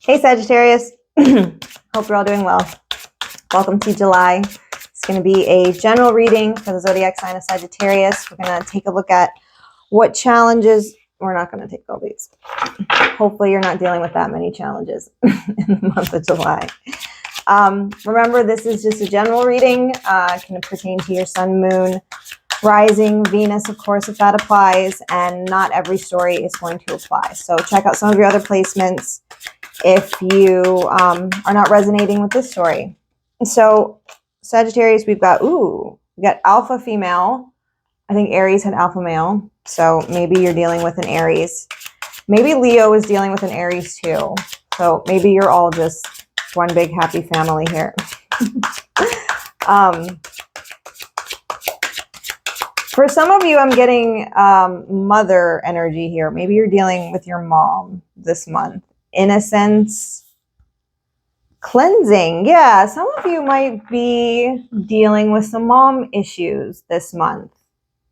Hey Sagittarius, hope you're all doing well. Welcome to July. It's going to be a general reading for the zodiac sign of Sagittarius. We're going to take a look at what challenges, we're not going to take all these. Hopefully you're not dealing with that many challenges in the month of July. Remember, this is just a general reading. It can pertain to your sun, moon, rising, Venus, of course, if that applies, and not every story is going to apply. So check out some of your other placements if you are not resonating with this story. So Sagittarius, we got alpha female. I think Aries had alpha male. So maybe you're dealing with an Aries. Maybe Leo is dealing with an Aries too. So maybe you're all just one big happy family here. For some of you, I'm getting mother energy here. Maybe you're dealing with your mom this month. Innocence, cleansing. Yeah, some of you might be dealing with some mom issues this month.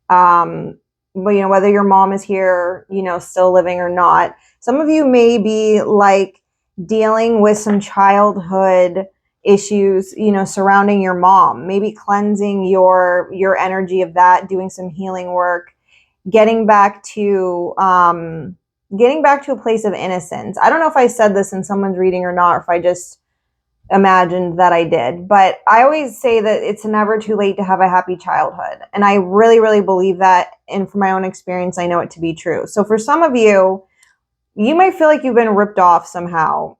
But whether your mom is here, still living or not. Some of you may be like dealing with some childhood issues, surrounding your mom. Maybe cleansing your energy of that, doing some healing work, getting back to a place of innocence. I don't know if I said this in someone's reading or not, or if I just imagined that I did, but I always say that it's never too late to have a happy childhood. And I really, really believe that. And from my own experience, I know it to be true. So for some of you, you might feel like you've been ripped off somehow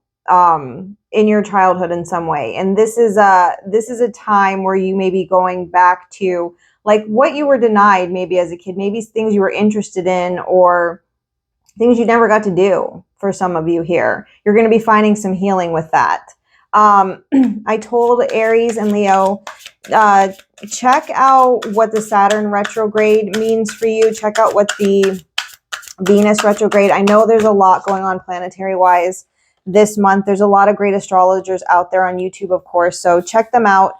in your childhood in some way. And this is a time where you may be going back to like what you were denied maybe as a kid, maybe things you were interested in or things you never got to do. For some of you here, you're going to be finding some healing with that. I told Aries and Leo, check out what the Saturn retrograde means for you. Check out what the Venus retrograde. I know there's a lot going on planetary wise this month. There's a lot of great astrologers out there on YouTube, of course. So check them out.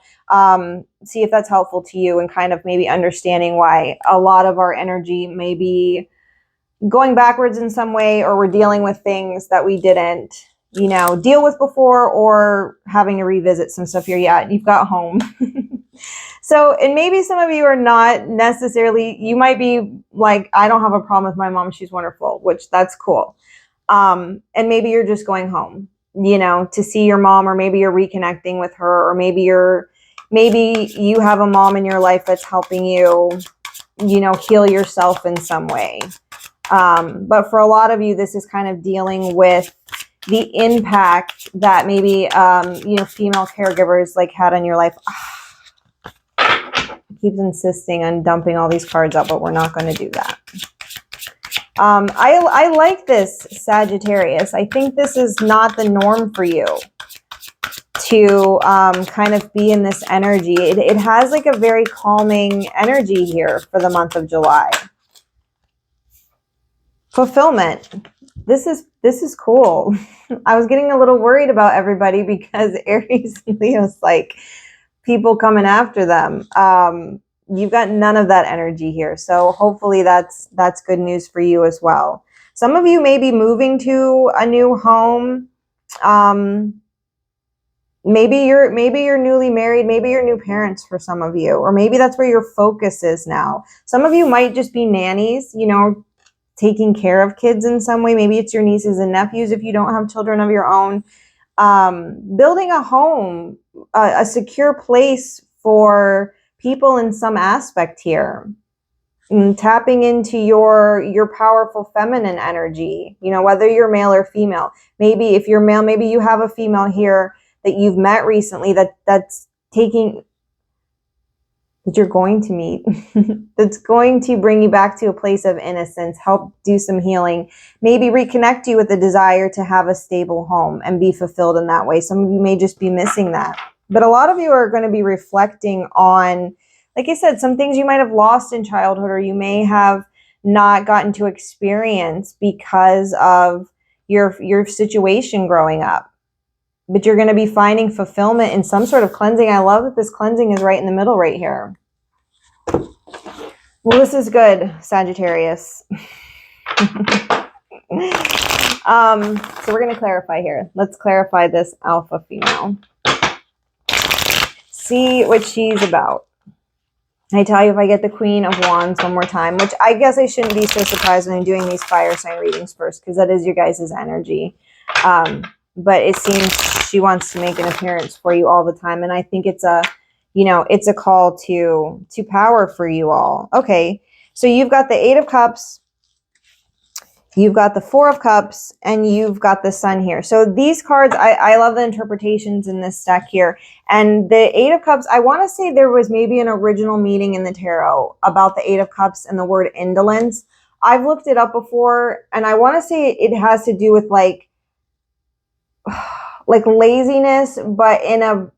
See if that's helpful to you and kind of maybe understanding why a lot of our energy may be going backwards in some way, or we're dealing with things that we didn't, deal with before, or having to revisit some stuff here. Yeah, you've got home. So, and maybe some of you are not necessarily, you might be like, I don't have a problem with my mom. She's wonderful, which that's cool. And maybe you're just going home, to see your mom, or maybe you're reconnecting with her, or maybe you have a mom in your life that's helping you, heal yourself in some way. But for a lot of you, this is kind of dealing with the impact that maybe, female caregivers like had on your life. Keeps insisting on dumping all these cards out, but we're not going to do that. I like this, Sagittarius. I think this is not the norm for you to kind of be in this energy. It has like a very calming energy here for the month of July. Fulfillment. This is cool. I was getting a little worried about everybody because Aries and Leo's like people coming after them. You've got none of that energy here. So hopefully that's good news for you as well. Some of you may be moving to a new home. Maybe you're newly married. Maybe you're new parents for some of you, or maybe that's where your focus is now. Some of you might just be nannies, taking care of kids in some way. Maybe it's your nieces and nephews if you don't have children of your own. Building a home, a secure place for people in some aspect here. Tapping into your powerful feminine energy, whether you're male or female. Maybe if you're male, maybe you have a female here that you've met recently that you're going to meet, that's going to bring you back to a place of innocence, help do some healing, maybe reconnect you with the desire to have a stable home and be fulfilled in that way. Some of you may just be missing that. But a lot of you are going to be reflecting on, like I said, some things you might have lost in childhood, or you may have not gotten to experience because of your situation growing up. But you're going to be finding fulfillment in some sort of cleansing. I love that this cleansing is right in the middle right here. Well, this is good, Sagittarius. So we're going to clarify here. Let's clarify this alpha female. See what she's about. I tell you, if I get the Queen of Wands one more time, which I guess I shouldn't be so surprised when I'm doing these fire sign readings first, because that is your guys' energy. But it seems she wants to make an appearance for you all the time. And I think it's a, you know, it's a call to power for you all. Okay. So you've got the 8 of Cups, you've got the 4 of Cups, and you've got the Sun here. So these cards, I love the interpretations in this deck here. And the 8 of Cups, I want to say there was maybe an original meaning in the tarot about the 8 of Cups and the word indolence. I've looked it up before, and I want to say it has to do with like laziness, but in a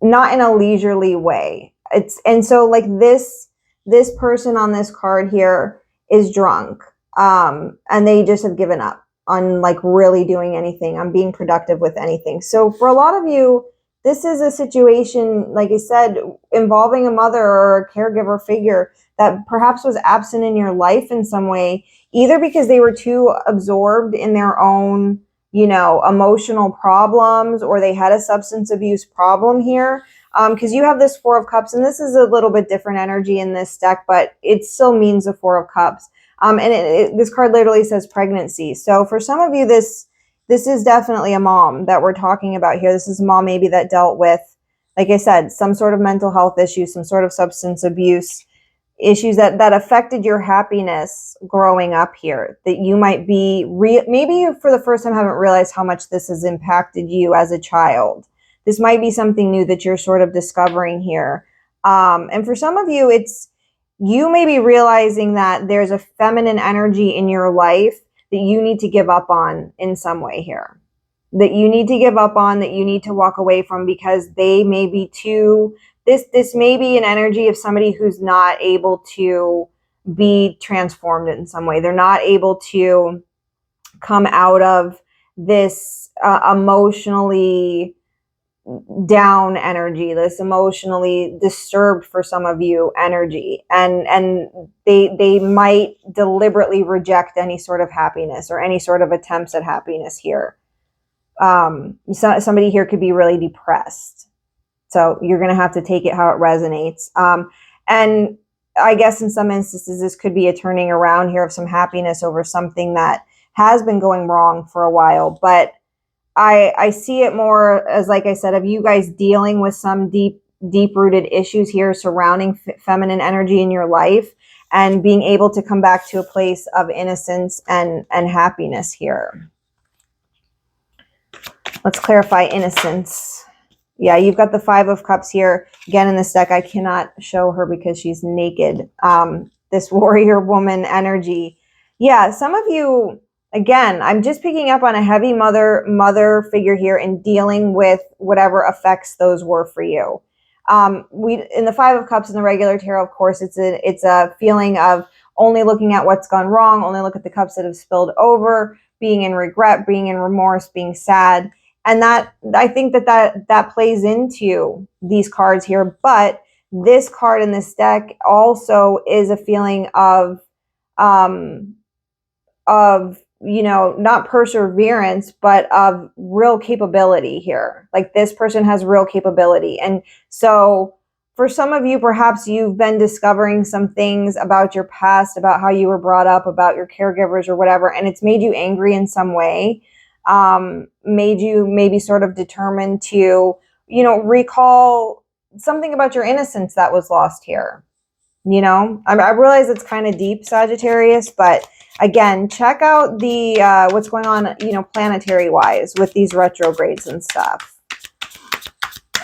not in a leisurely way. And so like this person on this card here is drunk, and they just have given up on like really doing anything, on being productive with anything. So for a lot of you, this is a situation, like I said, involving a mother or a caregiver figure that perhaps was absent in your life in some way, either because they were too absorbed in their own, you know, emotional problems, or they had a substance abuse problem here. Because you have this 4 of Cups, and this is a little bit different energy in this deck, but it still means the 4 of Cups. And this card literally says pregnancy. So for some of you, this is definitely a mom that we're talking about here. This is a mom maybe that dealt with, like I said, some sort of mental health issue, some sort of substance abuse issues that affected your happiness growing up here, that you might be, maybe you for the first time haven't realized how much this has impacted you as a child. This might be something new that you're sort of discovering here. And for some of you, you may be realizing that there's a feminine energy in your life that you need to give up on in some way here. That you need to give up on, that you need to walk away from, because they may be too, this may be an energy of somebody who's not able to be transformed in some way. They're not able to come out of this emotionally down energy, this emotionally disturbed for some of you energy, and they might deliberately reject any sort of happiness or any sort of attempts at happiness here. Somebody here could be really depressed, so you're going to have to take it how it resonates. And I guess in some instances this could be a turning around here of some happiness over something that has been going wrong for a while, but I see it more as, like I said, of you guys dealing with some deep-rooted issues here surrounding feminine energy in your life, and being able to come back to a place of innocence and happiness here. Let's clarify innocence. Yeah, you've got the 5 of Cups here. Again, in this deck, I cannot show her because she's naked. This warrior woman energy. Yeah, some of you, again, I'm just picking up on a heavy mother figure here and dealing with whatever effects those were for you. In the 5 of Cups in the regular tarot, of course, it's a feeling of only looking at what's gone wrong, only look at the cups that have spilled over, being in regret, being in remorse, being sad. And that, I think that plays into these cards here. But this card in this deck also is a feeling of you know, not perseverance, but of real capability here. Like, this person has real capability. And so for some of you, perhaps you've been discovering some things about your past, about how you were brought up, about your caregivers or whatever, and it's made you angry in some way, made you maybe sort of determined to, you know, recall something about your innocence that was lost here. You know, I realize it's kind of deep, Sagittarius, but again, check out the what's going on, you know, planetary wise with these retrogrades and stuff.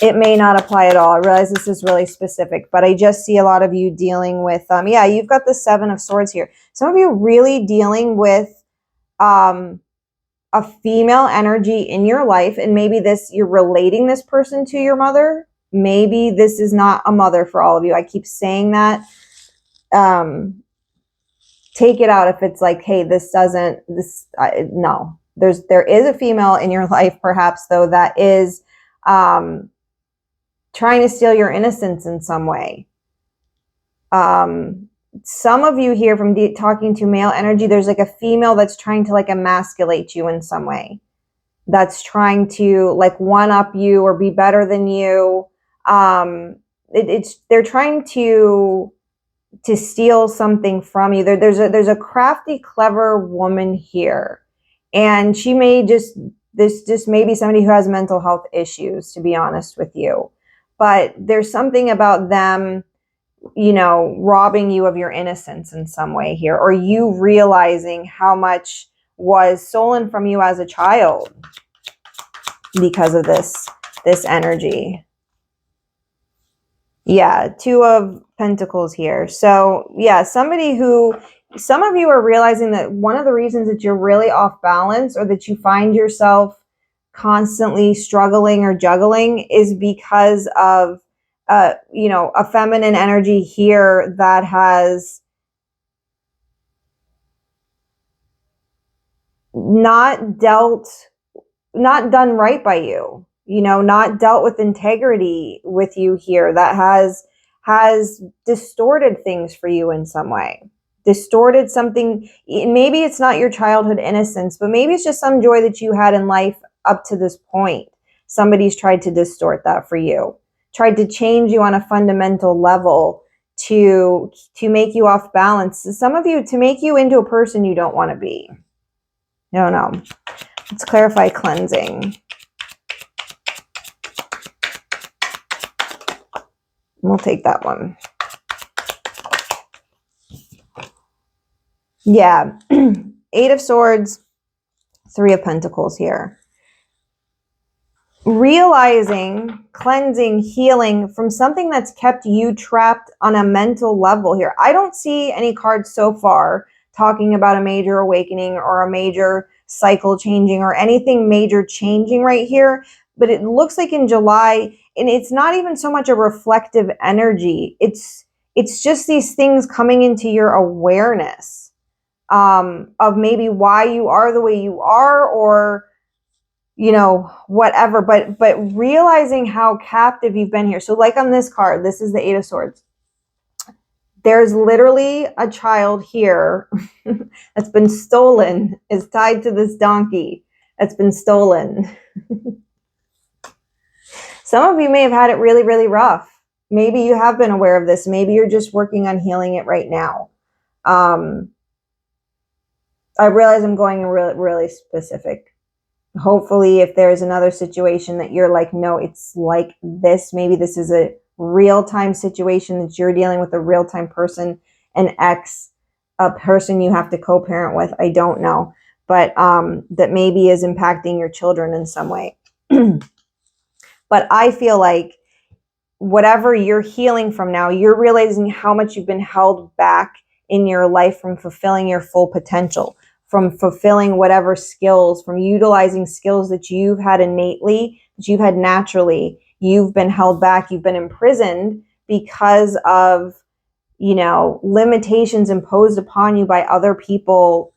It may not apply at all. I realize this is really specific, but I just see a lot of you dealing with, yeah, you've got the 7 of Swords here. Some of you really dealing with a female energy in your life, and maybe you're relating this person to your mother. Maybe this is not a mother for all of you. I keep saying that. Take it out if it's like, hey, no. There is a female in your life, perhaps, though, that is trying to steal your innocence in some way. some of you here from talking to male energy, there's like a female that's trying to like emasculate you in some way, that's trying to like one up you or be better than you. They're trying to steal something from you. There's a crafty, clever woman here, and she may just maybe somebody who has mental health issues, to be honest with you. But there's something about them, robbing you of your innocence in some way here, or you realizing how much was stolen from you as a child because of this energy. Yeah, Two of Pentacles here. So yeah, some of you are realizing that one of the reasons that you're really off balance, or that you find yourself constantly struggling or juggling, is because of a feminine energy here that has not done right by you, not dealt with integrity with you here, that has distorted things for you in some way, distorted something. Maybe it's not your childhood innocence, but maybe it's just some joy that you had in life up to this point. Somebody's tried to distort that for you, tried to change you on a fundamental level to make you off balance. Some of you, to make you into a person you don't want to be. No. Let's clarify cleansing. We'll take that one. Yeah. 8 of Swords, 3 of Pentacles here. Realizing, cleansing, healing from something that's kept you trapped on a mental level here. I don't see any cards so far talking about a major awakening or a major cycle changing or anything major changing right here. But it looks like in July, and it's not even so much a reflective energy. It's just these things coming into your awareness of maybe why you are the way you are, or whatever, but realizing how captive you've been here. So like on this card, this is the 8 of Swords. There's literally a child here that's been stolen, is tied to this donkey that's been stolen. Some of you may have had it really, really rough. Maybe you have been aware of this. Maybe you're just working on healing it right now. I realize I'm going really, really specific. Hopefully, if there's another situation that you're like, no, it's like this, maybe this is a real-time situation that you're dealing with, a real-time person, an ex, a person you have to co-parent with, I don't know, but that maybe is impacting your children in some way. But I feel like whatever you're healing from now, you're realizing how much you've been held back in your life from fulfilling your full potential, from fulfilling whatever skills, from utilizing skills that you've had innately, that you've had naturally. You've been held back, you've been imprisoned because of, limitations imposed upon you by other people,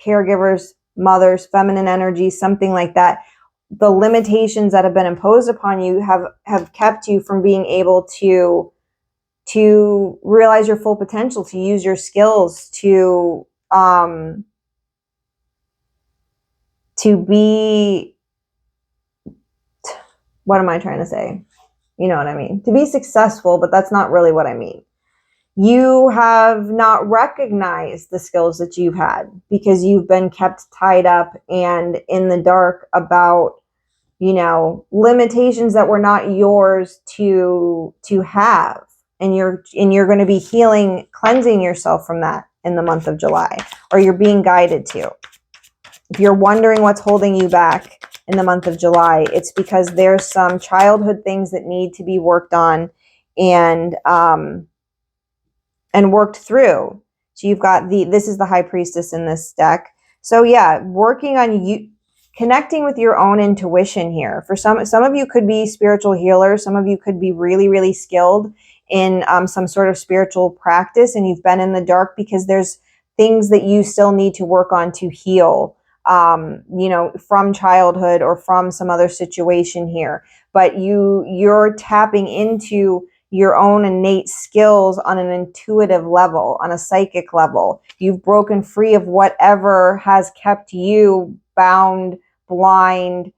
caregivers, mothers, feminine energy, something like that. The limitations that have been imposed upon you have kept you from being able to realize your full potential, to use your skills, to be, what am I trying to say? You know what I mean? To be successful, but that's not really what I mean. You have not recognized the skills that you've had because you've been kept tied up and in the dark about, limitations that were not yours to have. And you're going to be healing, cleansing yourself from that in the month of July, or you're being guided to. If you're wondering what's holding you back in the month of July, it's because there's some childhood things that need to be worked on and worked through. So you've got this is the High Priestess in this deck. So yeah, working on you, connecting with your own intuition here. For some of you could be spiritual healers. Some of you could be really, really skilled in some sort of spiritual practice, and you've been in the dark because there's things that you still need to work on to heal, from childhood or from some other situation here. But you're tapping into your own innate skills on an intuitive level, on a psychic level. You've broken free of whatever has kept you bound, blind,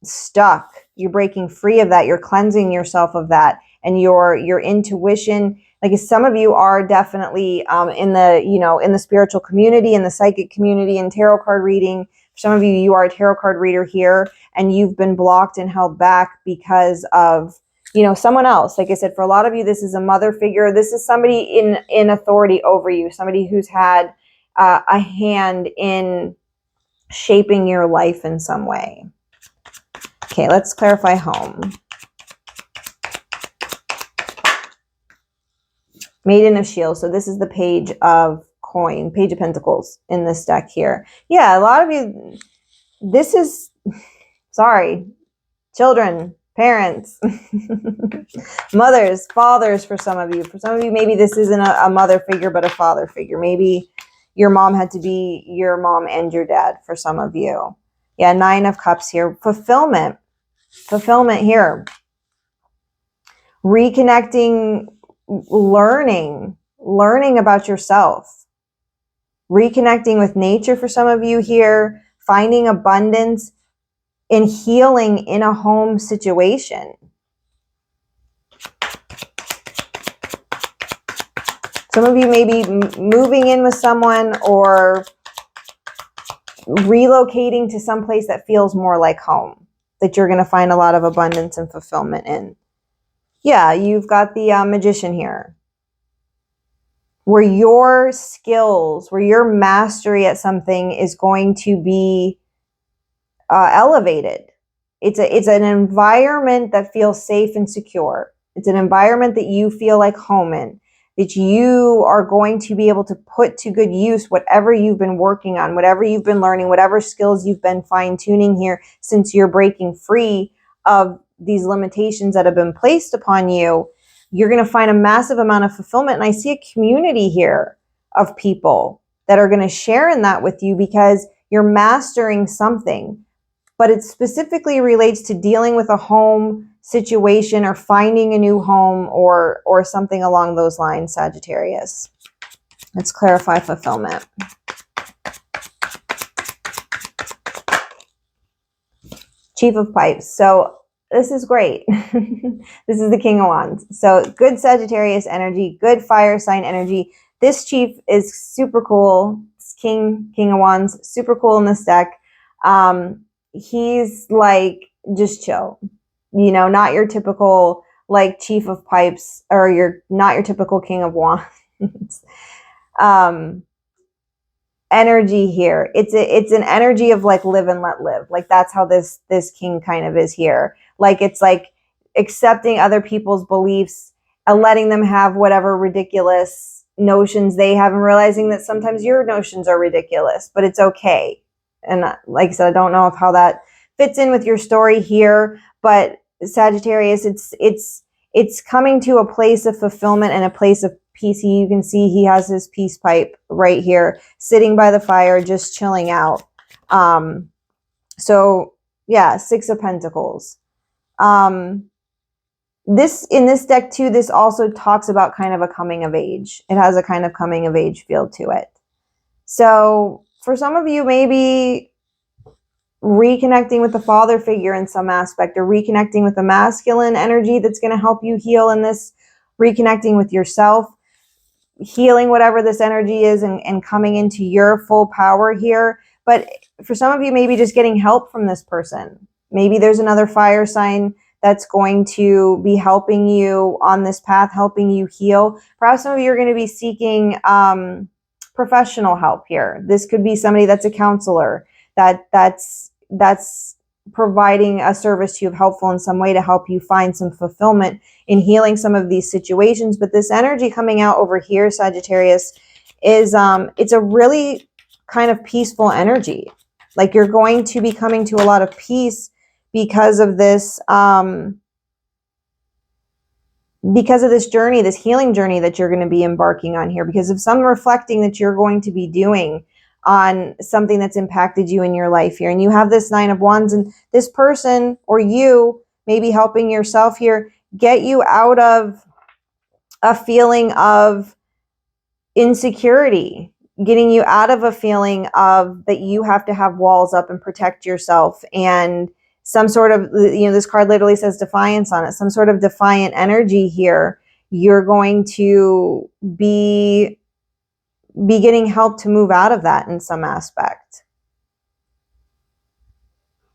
stuck. You're breaking free of that. You're cleansing yourself of that. And your intuition, like some of you are definitely in the spiritual community, in the psychic community, in tarot card reading. For some of you, you are a tarot card reader here, and you've been blocked and held back because of someone else. Like I said, for a lot of you, this is a mother figure. This is somebody in authority over you, somebody who's had a hand in shaping your life in some way. Okay, let's clarify home. Maiden of Shields. So this is the Page of Pentacles in this deck here. Yeah, a lot of you, this is, sorry, children, parents, mothers, fathers for some of you. For some of you, maybe this isn't a mother figure, but a father figure. Maybe your mom had to be your mom and your dad for some of you. Yeah, Nine of Cups here. Fulfillment here. Reconnecting, learning about yourself. Reconnecting with nature for some of you here. Finding abundance in healing in a home situation. Some of you may be moving in with someone or relocating to some place that feels more like home, that you're going to find a lot of abundance and fulfillment in. Yeah, you've got the Magician here, where your skills, where your mastery at something is going to be elevated. It's an environment that feels safe and secure. It's an environment that you feel like home in, that you are going to be able to put to good use whatever you've been working on, whatever you've been learning, whatever skills you've been fine-tuning here since you're breaking free of these limitations that have been placed upon you. You're going to find a massive amount of fulfillment. And I see a community here of people that are going to share in that with you because you're mastering something. But it specifically relates to dealing with a home situation or finding a new home or something along those lines, Sagittarius. Let's clarify fulfillment. Chief of Pipes. So this is great. This is the King of Wands. So good Sagittarius energy, good fire sign energy. This chief is super cool. It's King of Wands, super cool in this deck. He's like just chill, not your typical like Chief of Pipes, or not your typical King of Wands. Energy here. It's an energy of like live and let live. Like that's how this king kind of is here. Like it's like accepting other people's beliefs and letting them have whatever ridiculous notions they have, and realizing that sometimes your notions are ridiculous, but it's okay. And like I said, I don't know how that fits in with your story here, but Sagittarius, it's coming to a place of fulfillment and a place of peace. You can see he has his peace pipe right here, sitting by the fire, just chilling out. So yeah, Six of Pentacles. In this deck too, this also talks about kind of a coming of age. It has a kind of coming of age feel to it. So for some of you, maybe reconnecting with the father figure in some aspect, or reconnecting with the masculine energy that's going to help you heal in this, reconnecting with yourself, healing whatever this energy is, and coming into your full power here. But for some of you, maybe just getting help from this person. Maybe there's another fire sign that's going to be helping you on this path, helping you heal. Perhaps some of you are going to be seeking professional help here. This could be somebody that's a counselor, that's providing a service to you, helpful in some way to help you find some fulfillment in healing some of these situations. But this energy coming out over here, Sagittarius, is it's a really kind of peaceful energy. Like you're going to be coming to a lot of peace because of this journey, this healing journey that you're going to be embarking on here, because of some reflecting that you're going to be doing on something that's impacted you in your life here. And you have this Nine of Wands, and this person or you may be helping yourself here get you out of a feeling of insecurity, getting you out of a feeling of that you have to have walls up and protect yourself, and some sort of, this card literally says defiance on it, some sort of defiant energy here. You're going to be getting help to move out of that in some aspect.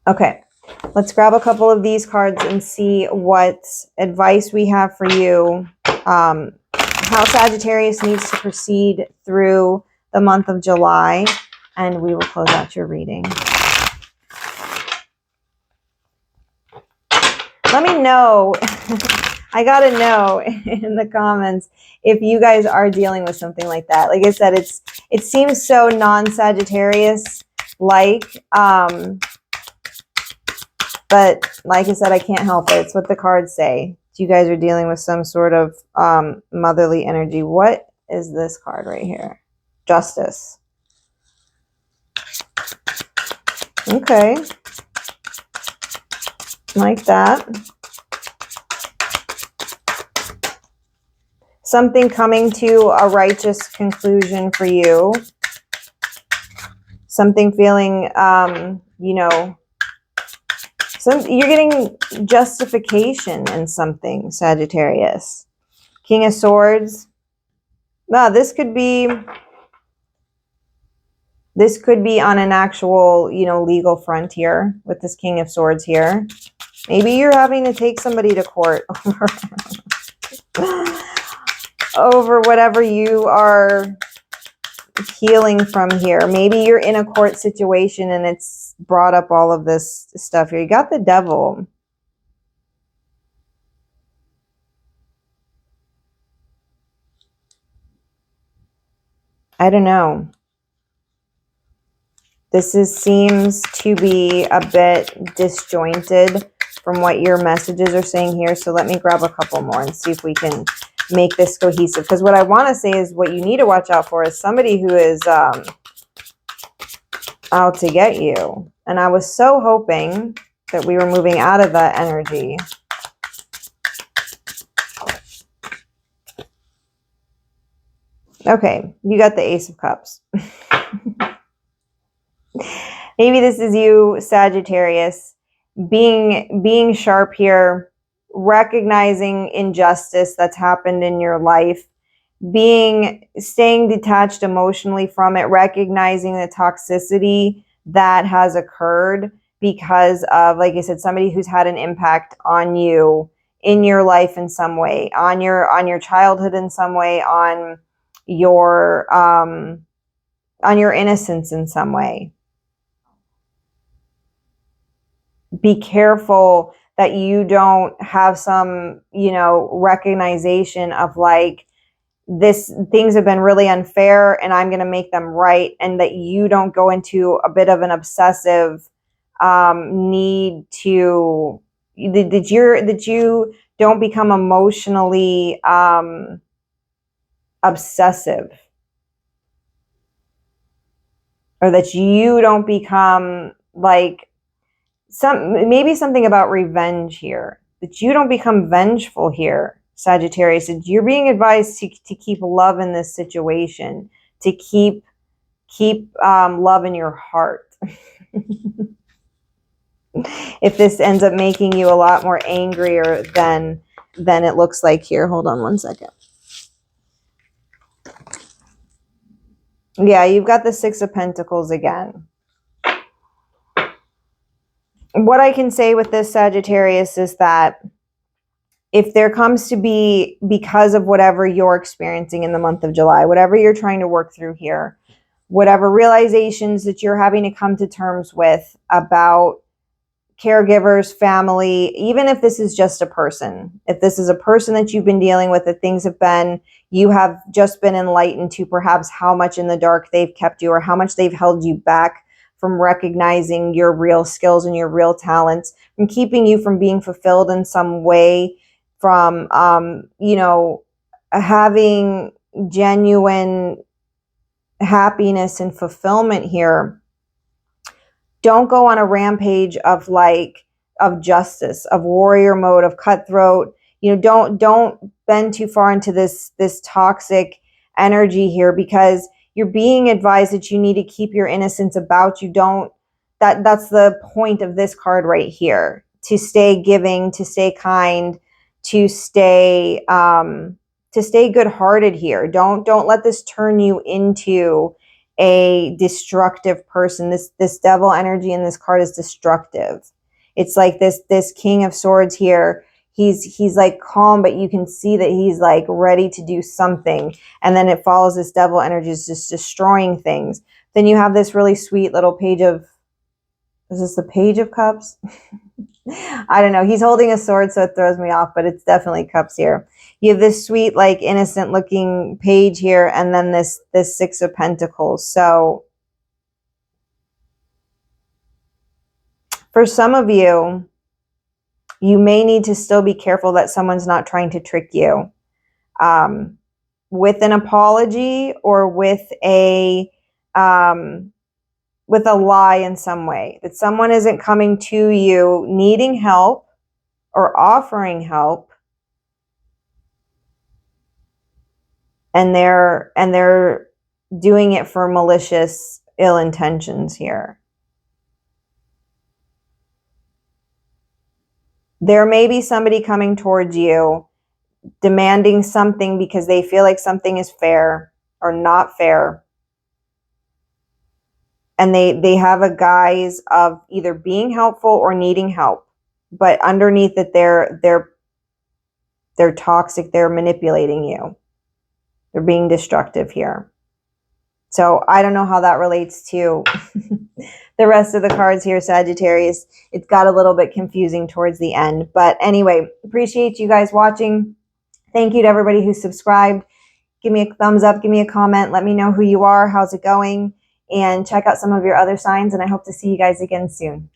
Okay, let's grab a couple of these cards and see what advice we have for you. How Sagittarius needs to proceed through the month of July, and we will close out your reading. Let me know. I gotta know in the comments if you guys are dealing with something like that. Like I said, it seems so non-Sagittarius like, but like I said, I can't help it. It's what the cards say. You guys are dealing with some sort of motherly energy. What is this card right here? Justice. Okay. Like that. Something coming to a righteous conclusion for you. Something feeling, you're getting justification in something, Sagittarius. King of Swords. No, this could be on an actual, legal front here with this King of Swords here. Maybe you're having to take somebody to court over whatever you are healing from here. Maybe you're in a court situation and it's brought up all of this stuff here. You got the Devil. I don't know. This seems to be a bit disjointed from what your messages are saying here. So let me grab a couple more and see if we can make this cohesive. Because what I want to say is what you need to watch out for is somebody who is out to get you. And I was so hoping that we were moving out of that energy. Okay, you got the Ace of Cups. Maybe this is you, Sagittarius, being sharp here, recognizing injustice that's happened in your life, staying detached emotionally from it, recognizing the toxicity that has occurred because of, like I said, somebody who's had an impact on you in your life in some way, on your childhood in some way, on your innocence in some way. Be careful that you don't have some, recognition of like, things have been really unfair and I'm going to make them right. And that you don't go into a bit of an obsessive need to, that you don't become emotionally obsessive, or that you don't become like, maybe something about revenge here, that you don't become vengeful here, Sagittarius. You're being advised to keep love in this situation, to keep love in your heart. If this ends up making you a lot more angrier than it looks like here. Hold on one second. Yeah, you've got the Six of Pentacles again. What I can say with this, Sagittarius, is that if there comes to be, because of whatever you're experiencing in the month of July, whatever you're trying to work through here, whatever realizations that you're having to come to terms with about caregivers, family, even if this is just a person, if this is a person that you've been dealing with, that things have been, you have just been enlightened to perhaps how much in the dark they've kept you, or how much they've held you back from recognizing your real skills and your real talents, from keeping you from being fulfilled in some way, from, having genuine happiness and fulfillment here. Don't go on a rampage of justice, of warrior mode, of cutthroat, You know, don't bend too far into this toxic energy here, because you're being advised that you need to keep your innocence about you. Don't that's the point of this card right here, to stay giving, to stay kind, to stay good-hearted here. Don't let this turn you into a destructive person. This devil energy in this card is destructive. It's like this King of Swords here. He's like calm, but you can see that he's like ready to do something. And then it follows this devil energy, is just destroying things. Then you have this really sweet little Page of, is this the Page of Cups? I don't know. He's holding a sword, so it throws me off, but it's definitely cups here. You have this sweet, like innocent looking page here, and then this Six of Pentacles. So for some of you, you may need to still be careful that someone's not trying to trick you with an apology, or with a lie in some way. That someone isn't coming to you needing help or offering help, and they're doing it for malicious, ill intentions here. There may be somebody coming towards you demanding something because they feel like something is fair or not fair. And they have a guise of either being helpful or needing help. But underneath it, they're toxic, they're manipulating you. They're being destructive here. So I don't know how that relates to the rest of the cards here, Sagittarius. It got a little bit confusing towards the end. But anyway, appreciate you guys watching. Thank you to everybody who subscribed. Give me a thumbs up, give me a comment. Let me know who you are, how's it going, and check out some of your other signs. And I hope to see you guys again soon.